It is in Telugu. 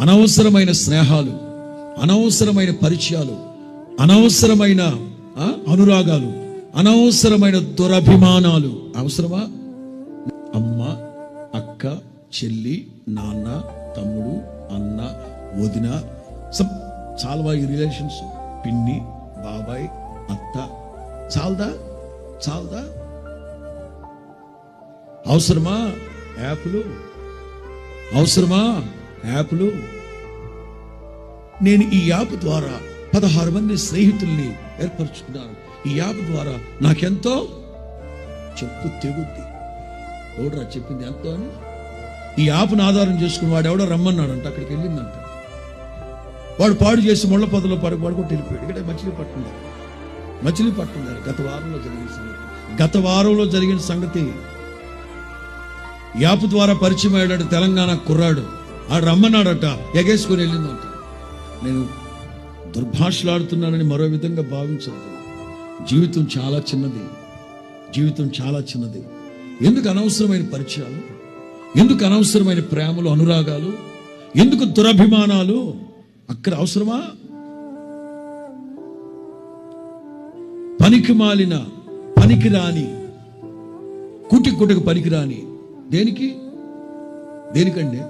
అనవసరమైన స్నేహాలు, అనవసరమైన పరిచయాలు, అనవసరమైన అనురాగాలు, అనవసరమైన దురభిమానాలు అవసరమా? అమ్మ, అక్క, చెల్లి, నాన్న, తమ్ముడు, అన్న, వదిన, చాలవా ఈ రిలేషన్స్? పిన్ని, బాబాయ్, అత్త, చాలదా? అవసరమా యాప్లు? అవసరమా యాప్లు? నేను ఈ యాప్ ద్వారా 16 మంది స్నేహితుల్ని ఏర్పరచుకున్నాను. ఈ యాప్ ద్వారా నాకెంతో చెప్పు తెగుద్ది. ఎవడరా చెప్పింది ఎంతో అని? ఈ యాప్ను ఆధారం చేసుకుని వాడు ఎవడో రమ్మన్నాడంట, అక్కడికి వెళ్ళిందంట. వాడు పాడు చేసి ముళ్ళ పొదలో పడుకుంటూ వెళ్ళిపోయాడు. ఇక్కడ మచిలీపట్నం గత వారంలో జరిగిన సంగతి. యాప్ ద్వారా పరిచయం అయ్యాడు తెలంగాణ కుర్రాడు. ఆడు రమ్మన్నాడట, ఎగేసుకొని వెళ్ళిందంట. నేను దుర్భాషలాడుతున్నానని మరో విధంగా భావించద్దు. జీవితం చాలా చిన్నది. ఎందుకు అనవసరమైన పరిచయాలు? ఎందుకు అనవసరమైన ప్రేమలు, అనురాగాలు? ఎందుకు దురభిమానాలు? అక్కడ అవసరమా? పనికిమాలిన, పనికిరాని, కుటికి పనికిరాని. దేనికండి?